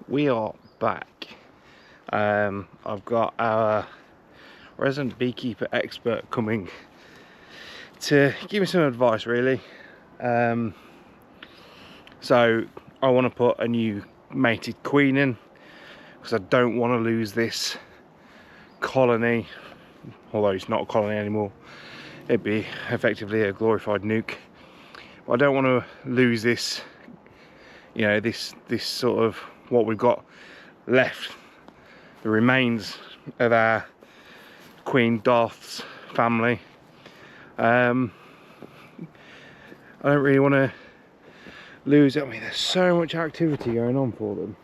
We are back. I've got our resident beekeeper expert coming to give me some advice, really. So I want to put a new mated queen in because I don't want to lose this colony, although it's not a colony anymore. It'd be effectively a glorified nuke. But I don't want to lose this, you know, this sort of what we've got left, the remains of our Queen Darth's family. I don't really want to lose it. I mean, there's so much activity going on for them.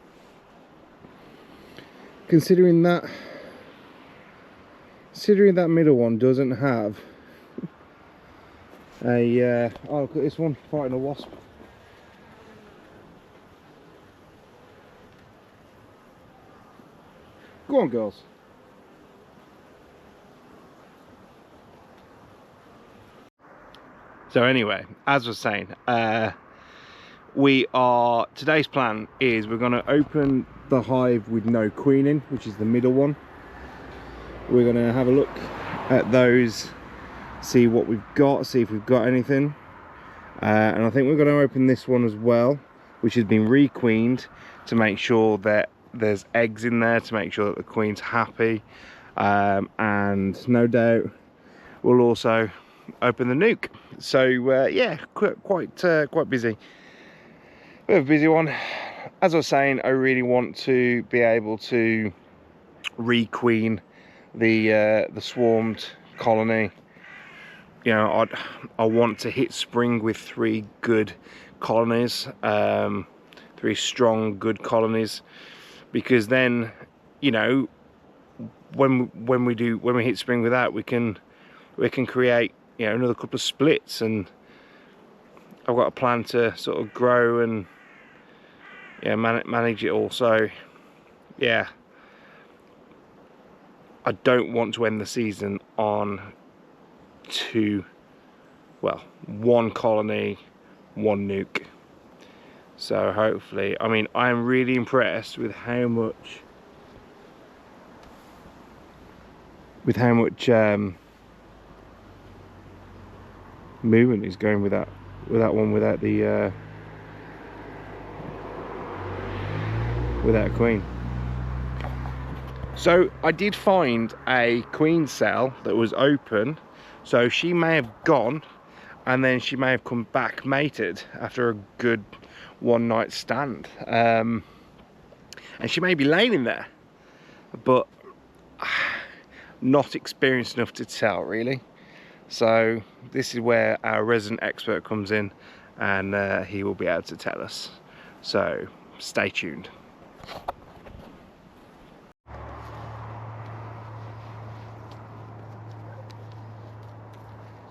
Considering that middle one doesn't have a oh, look at this one fighting a wasp. Go on, girls. So anyway, as I was saying, today's plan is we're going to open the hive with no queen in, which is the middle one. We're going to have a look at those, see what we've got, see if we've got anything. And I think we're going to open this one as well, which has been requeened, to make sure that there's eggs in there, to make sure that the queen's happy. And no doubt we'll also open the nuke. So yeah, quite busy. Bit of a busy one. As I was saying, I really want to be able to requeen the swarmed colony. You know, I want to hit spring with 3 good colonies, 3 strong good colonies, because then, you know, when we hit spring with that, we can create, you know, another couple of splits. And I've got a plan to sort of grow and, yeah, manage it all. So yeah, I don't want to end the season on 1 colony, 1 nuke. So hopefully, I mean, I am really impressed with how much movement is going with that one without the without a queen. So I did find a queen cell that was open, so she may have gone and then she may have come back mated after a good one night stand, and she may be laying in there, but not experienced enough to tell, really. So this is where our resident expert comes in, and he will be able to tell us. So stay tuned.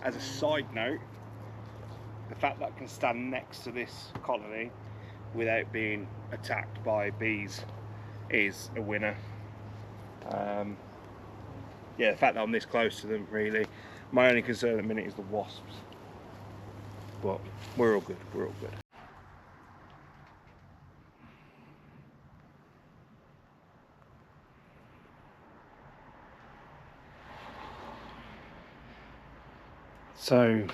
As a side note, the fact that I can stand next to this colony without being attacked by bees is a winner. Yeah, the fact that I'm this close to them, really. My only concern at the minute is the wasps, but we're all good, we're all good. So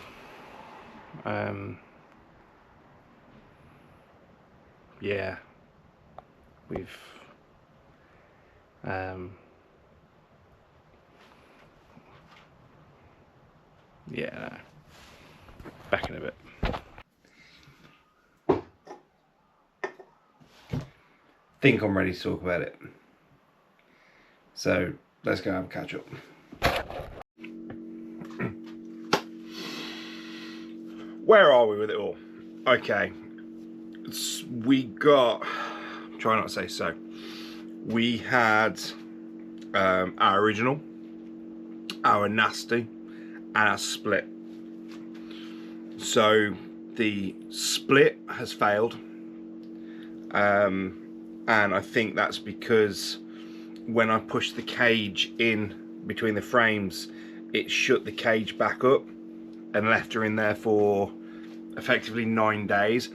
yeah, we've yeah, back in a bit. Think I'm ready to talk about it. So let's go have a catch up. Where are we with it all? Okay, we got, try not to say so. We had our original, our nasty, and our split. So the split has failed, and I think that's because when I pushed the cage in between the frames, it shut the cage back up and left her in there for effectively 9 days.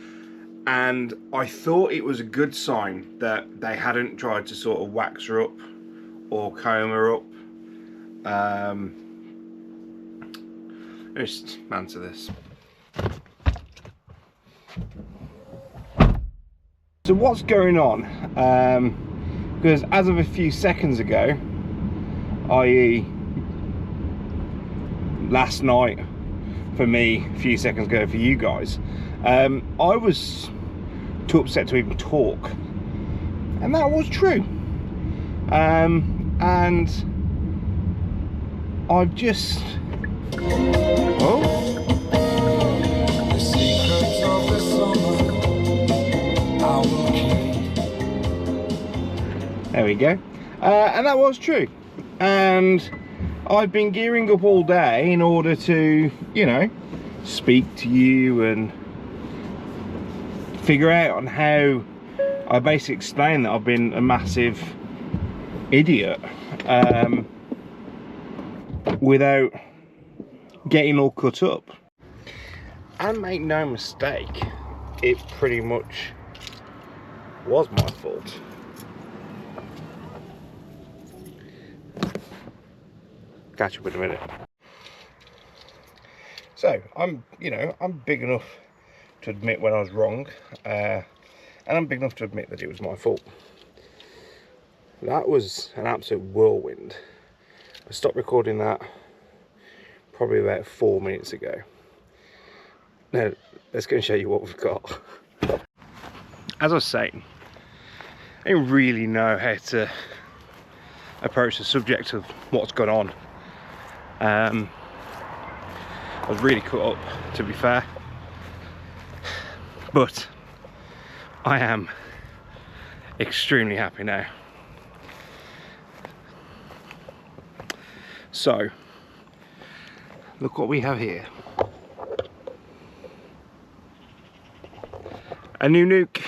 And I thought it was a good sign that they hadn't tried to sort of wax her up or comb her up. Let's just answer this. So what's going on? Because as of a few seconds ago, i.e. last night for me, a few seconds ago for you guys, I was too upset to even talk, and that was true. And I've just The secrets of the summer, I will keep. there we go. And that was true. And I've been gearing up all day in order to, you know, speak to you and figure out on how I basically explain that I've been a massive idiot, without getting all cut up. And make no mistake, it pretty much was my fault. Catch up in a minute. So I'm big enough to admit when I was wrong, and I'm big enough to admit that it was my fault. That was an absolute whirlwind. I stopped recording that probably about 4 minutes ago. Now let's go and show you what we've got. As I was saying, I don't really know how to approach the subject of what's gone on. I was really cut up, to be fair, but I am extremely happy now. So look what we have here. A new nuke,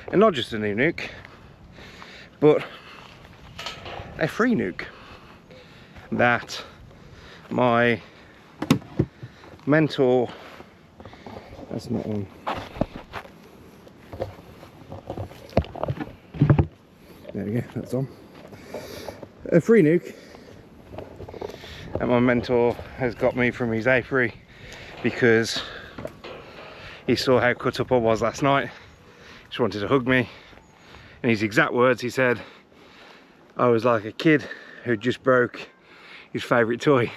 and not just a new nuke, but a free nuke that my mentor, that's not on, there we go, that's on, a free nuke that my mentor has got me from his apiary because he saw how cut up I was last night. He just wanted to hug me. In his exact words, he said I was like a kid who just broke his favourite toy.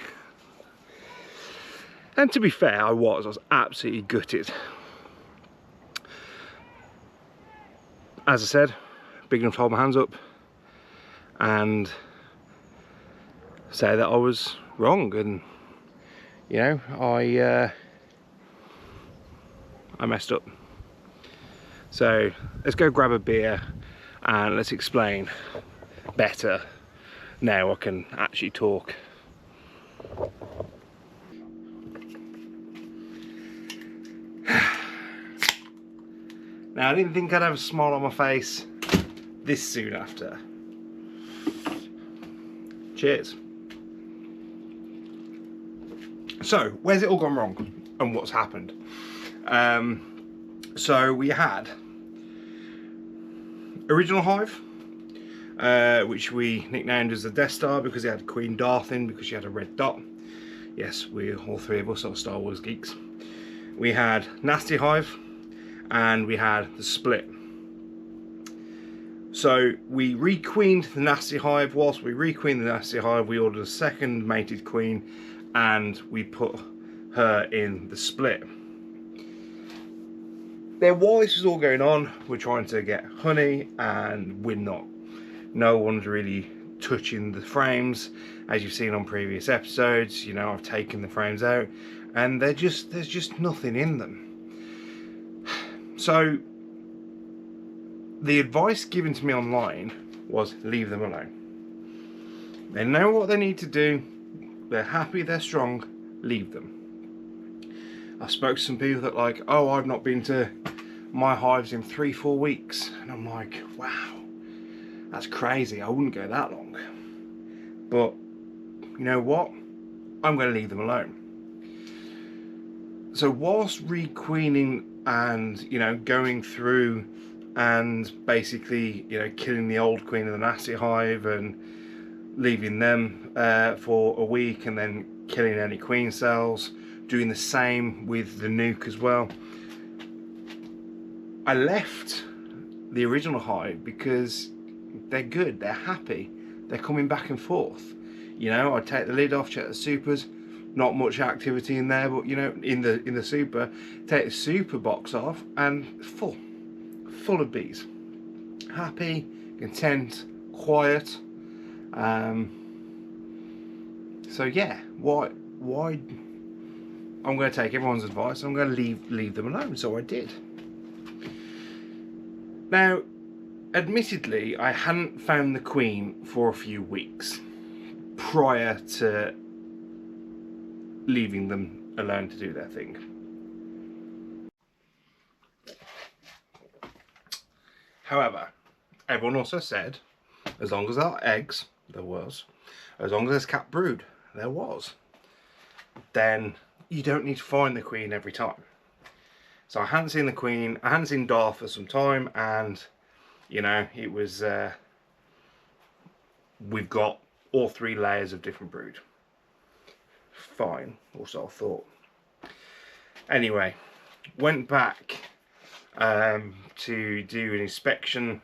And to be fair, I was absolutely gutted. As I said, big enough to hold my hands up and say that I was wrong, and you know, I messed up. So let's go grab a beer and let's explain better. Now I can actually talk. Now I didn't think I'd have a smile on my face this soon after. Cheers. So where's it all gone wrong and what's happened? So we had original hive, which we nicknamed as the Death Star because it had Queen Darth in, because she had a red dot. Yes, we all three of us are Star Wars geeks. We had Nasty Hive, and we had the Split. So we requeened the Nasty Hive. Whilst we requeened the Nasty Hive, we ordered a second mated queen, and we put her in the Split. Then while this was all going on, we're trying to get honey, and we're not. No one's really touching the frames. As you've seen on previous episodes, you know, I've taken the frames out and there's just nothing in them. So the advice given to me online was leave them alone. They know what they need to do. They're happy, they're strong, leave them. I spoke to some people that like, oh, I've not been to my hives in 3-4 weeks. And I'm like, wow, that's crazy. I wouldn't go that long. But you know what? I'm going to leave them alone. So whilst requeening and you know, going through and basically, you know, killing the old queen of the nasty hive and leaving them for a week, and then killing any queen cells, doing the same with the nuke as well. I left the original hive because they're good, they're happy, they're coming back and forth. You know, I take the lid off, check the supers, not much activity in there, but you know, in the super, take the super box off and full of bees, happy, content, quiet. So yeah, why I'm going to take everyone's advice, I'm going to leave them alone. So I did. Now, admittedly, I hadn't found the queen for a few weeks prior to leaving them alone to do their thing. However, everyone also said, as long as there are eggs, there was, as long as there's capped brood, there was, then you don't need to find the queen every time. So I hadn't seen the queen, I hadn't seen Darth for some time, and you know, it was, we've got all 3 layers of different brood. Fine, or so I thought. Anyway, went back to do an inspection,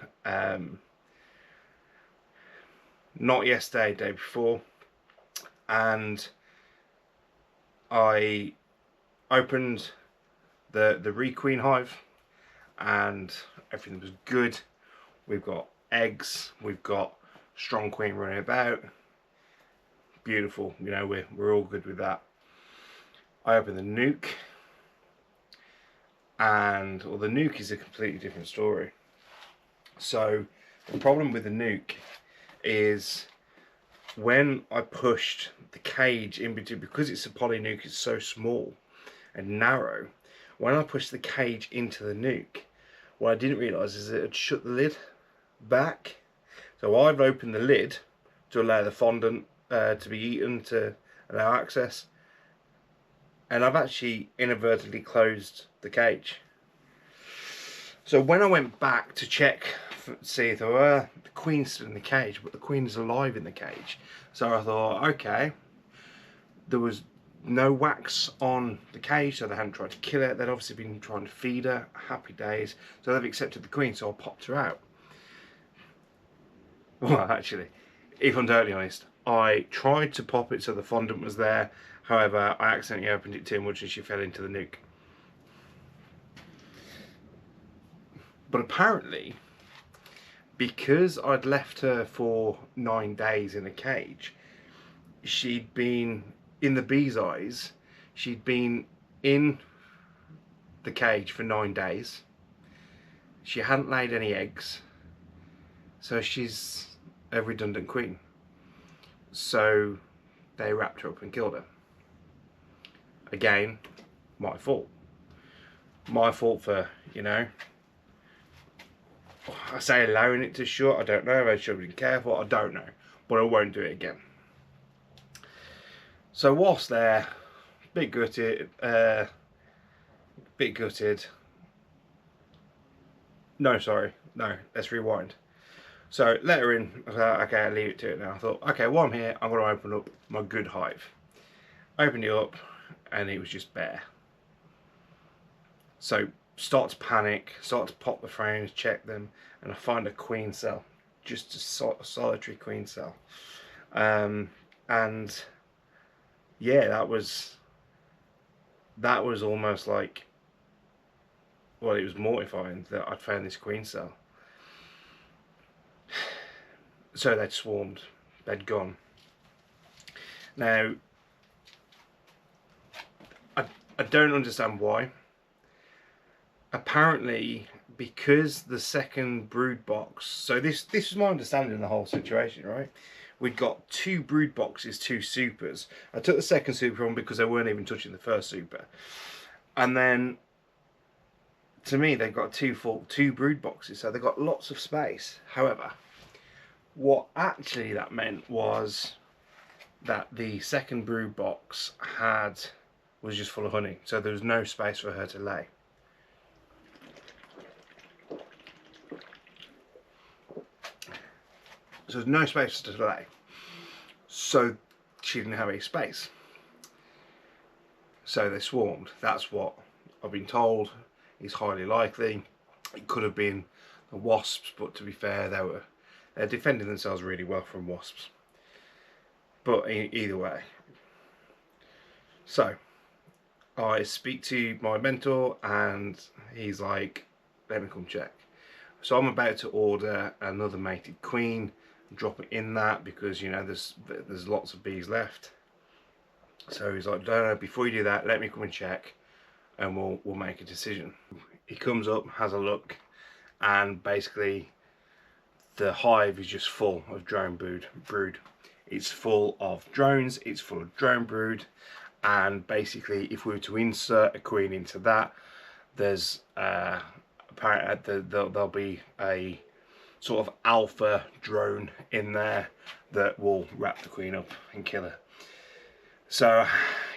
not yesterday, day before, and I opened the requeen hive and everything was good. We've got eggs, we've got strong queen running about, beautiful, you know, we're all good with that. I opened the nuke, and well, the nuke is a completely different story. So the problem with the nuke is when I pushed the cage in between, because it's a poly nuke, it's so small and narrow. When I pushed the cage into the nuke, what I didn't realise is it had shut the lid back. So I've opened the lid to allow the fondant to be eaten, to allow access, and I've actually inadvertently closed the cage. So when I went back to check, see if there were, the queen's still in the cage, but the queen is alive in the cage. So I thought, okay, there was no wax on the cage, so they hadn't tried to kill it. They'd obviously been trying to feed her. Happy days. So they've accepted the queen, so I popped her out. Well, actually, if I'm totally honest, I tried to pop it so the fondant was there. However, I accidentally opened it too much and she fell into the nuke. But apparently, because I'd left her for 9 days in a cage, she'd been, in the bee's eyes, she'd been in the cage for 9 days. She hadn't laid any eggs, so she's a redundant queen. So they wrapped her up and killed her. Again, my fault. My fault for, you know, I say allowing it to shut, I don't know, I should have been careful, I don't know, but I won't do it again. So whilst there, bit gutted, no, sorry, no, let's rewind. So let her in, I thought, okay, I'll leave it to it now. I thought, okay, while I'm here, I'm going to open up my good hive. Opened it up, and it was just bare. So start to panic, start to pop the frames, check them, and I find a queen cell, just a solitary queen cell. And yeah, that was almost like, well, it was mortifying that I'd found this queen cell. So they'd swarmed, they'd gone. Now, I don't understand why. Apparently, because the second brood box, so this is my understanding of the whole situation, right? We'd got 2 brood boxes, 2 supers. I took the second super on because they weren't even touching the first super. And then, to me, they've got 2 brood boxes, so they've got lots of space. However, what actually that meant was that the second brood box was just full of honey, so there was no space for her to lay. So there's no space to lay. So she didn't have any space. So they swarmed. That's what I've been told is highly likely. It could have been the wasps, but to be fair, they're defending themselves really well from wasps. But either way. So I speak to my mentor and he's like, let me come check. So I'm about to order another mated queen, drop it in that because, you know, there's lots of bees left. So he's like, no, before you do that, let me come and check and we'll make a decision. He comes up, has a look, and basically the hive is just full of drone brood. It's full of drones, it's full of drone brood, and basically if we were to insert a queen into that, there's apparently there'll be a sort of alpha drone in there that will wrap the queen up and kill her. So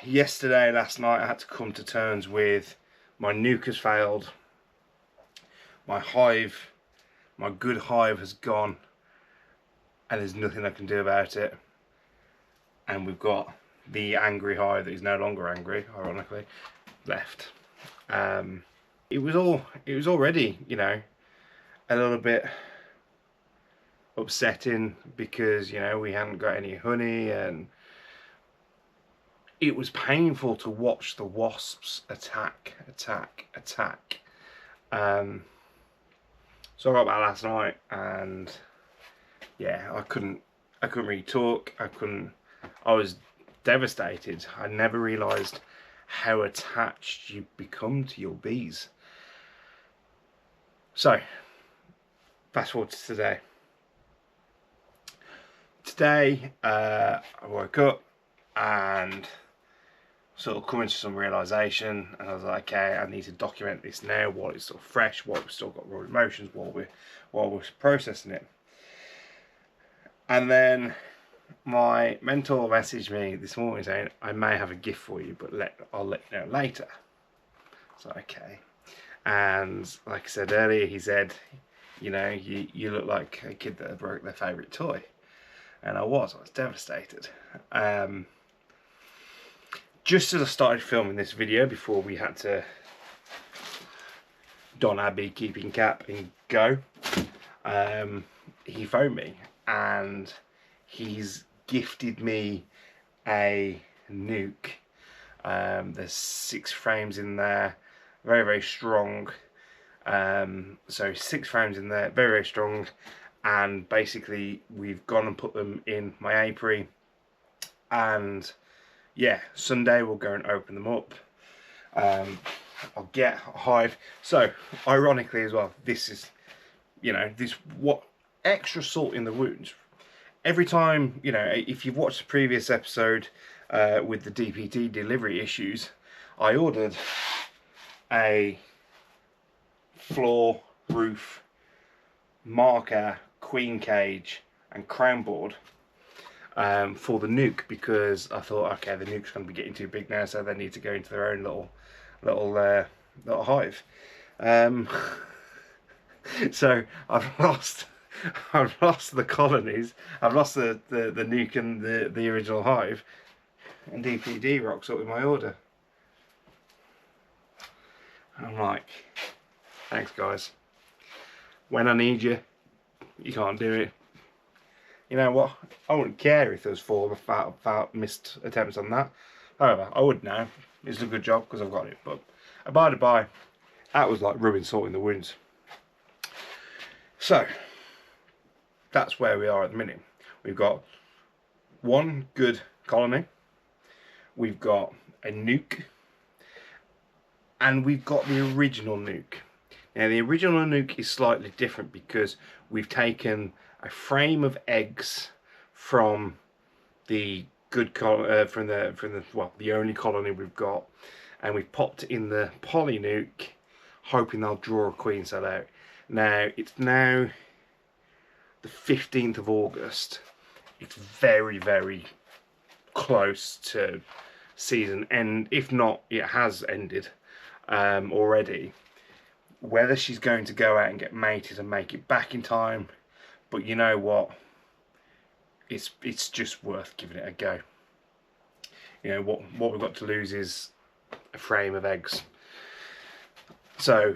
last night I had to come to terms with my nuke has failed, my hive, my good hive has gone, and there's nothing I can do about it. And we've got the angry hive that is no longer angry, ironically, left. It was already, you know, a little bit upsetting because, you know, we hadn't got any honey, and it was painful to watch the wasps attack. So I got back last night, and yeah, I couldn't really talk. I was devastated. I never realised how attached you become to your bees. So, fast forward to today. Today, I woke up and sort of coming to some realisation, and I was like, okay, I need to document this now while it's still fresh, while we've still got raw emotions, while we're processing it. And then my mentor messaged me this morning saying, I may have a gift for you, but I'll let you know later. So okay. And like I said earlier, he said, you know, you look like a kid that broke their favourite toy. And I was devastated. Just as I started filming this video, before we had to don our beekeeping cap and go, he phoned me and he's gifted me a nuke. There's 6 frames in there, very, very strong. So 6 frames in there, very, very strong. And basically we've gone and put them in my apiary, and yeah, Sunday we'll go and open them up. I'll get a hive. So ironically as well, this is, you know, what extra salt in the wounds. Every time, you know, if you've watched the previous episode with the DPT delivery issues, I ordered a floor, roof, marker, queen cage and crown board for the nuke, because I thought, okay, the nuke's going to be getting too big now, so they need to go into their own little hive. So I've lost the colonies, I've lost the nuke and the original hive, and DPD rocks up with my order. And I'm like, thanks guys. When I need you, you can't do it. You know what? I wouldn't care if there was 4 missed attempts on that. However, I would now. It's a good job because I've got it. But by the by, that was like rubbing salt in the wounds. So that's where we are at the minute. We've got 1 good colony. We've got a nuke. And we've got the original nuke. Now the original nuke is slightly different because we've taken a frame of eggs from the good the only colony we've got, and we've popped in the poly nuke, hoping they'll draw a queen cell out. Now it's now the 15th of August. It's very, very close to season end, if not it has ended already. Whether she's going to go out and get mated and make it back in time, but you know what, it's just worth giving it a go. You know, what we've got to lose is a frame of eggs. So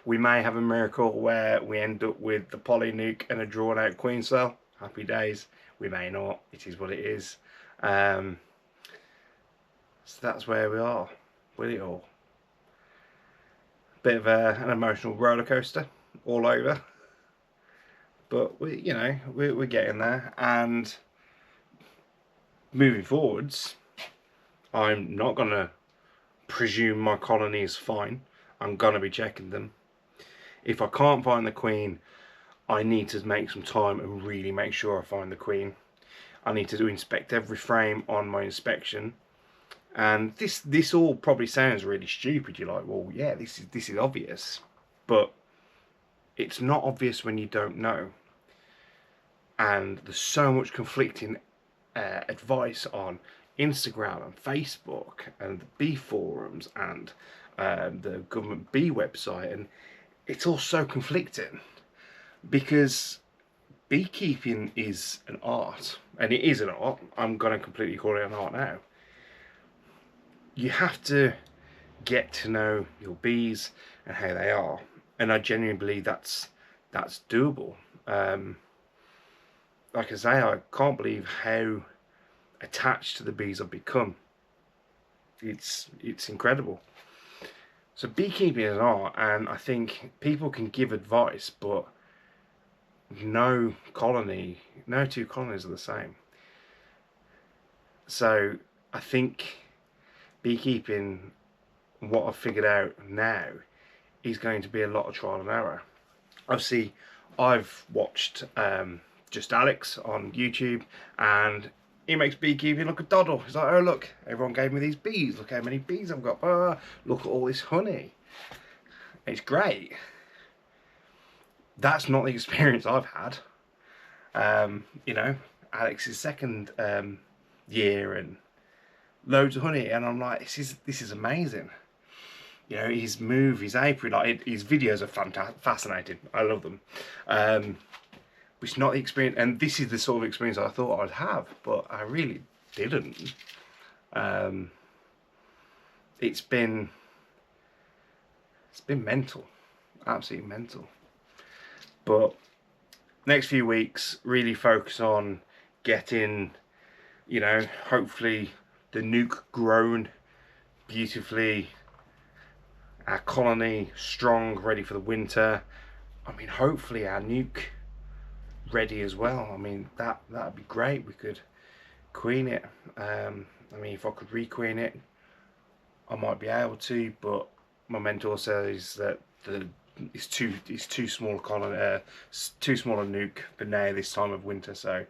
we may have a miracle where we end up with the poly nuke and a drawn out queen cell. Happy days. We may not. It is what it is. So that's where we are with it all. Bit of an emotional roller coaster all over, but we're getting there. And moving forwards, I'm not gonna presume my colony is fine. I'm gonna be checking them. If I can't find the queen, I need to make some time and really make sure I find the queen. I need to inspect every frame on my inspection. And this all probably sounds really stupid. You're like, well, yeah, this is obvious, but it's not obvious when you don't know. And there's so much conflicting advice on Instagram and Facebook and the bee forums and the government bee website, and it's all so conflicting because beekeeping is an art, and it is an art. I'm going to completely call it an art now. You have to get to know your bees and how they are, and I genuinely believe that's doable. Like I say, I can't believe how attached to the bees I've become. It's incredible. So beekeeping is an art, and I think people can give advice, but no two colonies are the same. So I think beekeeping, what I've figured out now, is going to be a lot of trial and error. Obviously, I've watched Just Alex on YouTube, and he makes beekeeping look a doddle. He's like, oh look, everyone gave me these bees. Look how many bees I've got. Look at all this honey. It's great. That's not the experience I've had. Alex's second year and loads of honey, and I'm like, this is amazing. You know, his move, his apiary, like his videos are fascinating. I love them. But it's not the experience, and this is the sort of experience I thought I'd have, but I really didn't. It's been mental, absolutely mental. But next few weeks, really focus on getting, hopefully the nuke grown beautifully, our colony strong, ready for the winter. I mean, hopefully our nuke ready as well. I mean, that'd be great. We could queen it. I mean, if I could requeen it, I might be able to, but my mentor says that it's too small a colony, too small a nuke for now this time of winter. So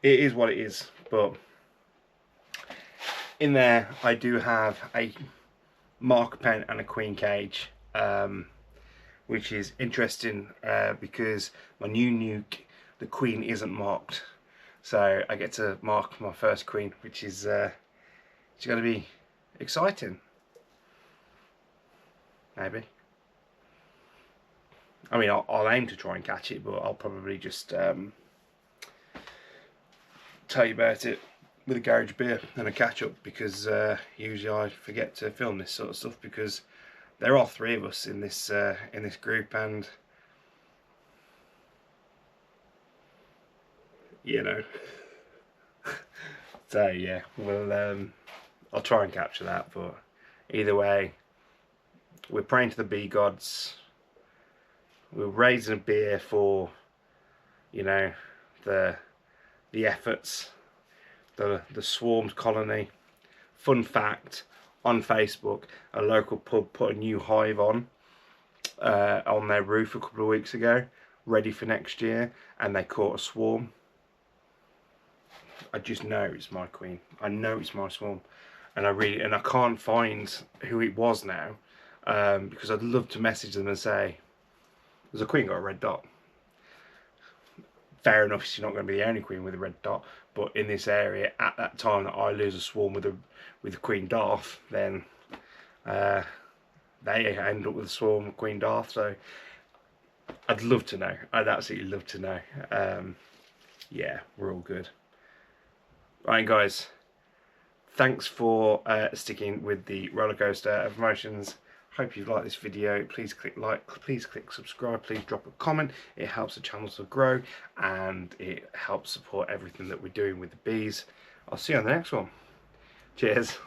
it is what it is. But in there, I do have a marker pen and a queen cage, which is interesting because my new nuke, the queen isn't marked, so I get to mark my first queen, which is it's going to be exciting. Maybe. I mean, I'll aim to try and catch it, but I'll probably just tell you about it with a garage beer and a catch up, because usually I forget to film this sort of stuff because there are 3 of us in this group, and so yeah, well, I'll try and capture that. But either way, we're praying to the bee gods. We're raising a beer for the efforts, the swarmed colony. Fun fact, on Facebook, a local pub put a new hive on their roof a couple of weeks ago, ready for next year, and they caught a swarm. I just know it's my queen. I know it's my swarm, and I can't find who it was now, because I'd love to message them and say, there's a queen got a red dot. Fair enough, she's not going to be the only queen with a red dot, but in this area, at that time that I lose a swarm with Queen Darth, then they end up with a swarm with Queen Darth. So I'd love to know. I'd absolutely love to know. yeah, we're all good. Right, guys, thanks for sticking with the roller coaster of emotions. Hope you've liked this video. Please click like, please click subscribe, please drop a comment. It helps the channel to grow and it helps support everything that we're doing with the bees. I'll see you on the next one. Cheers.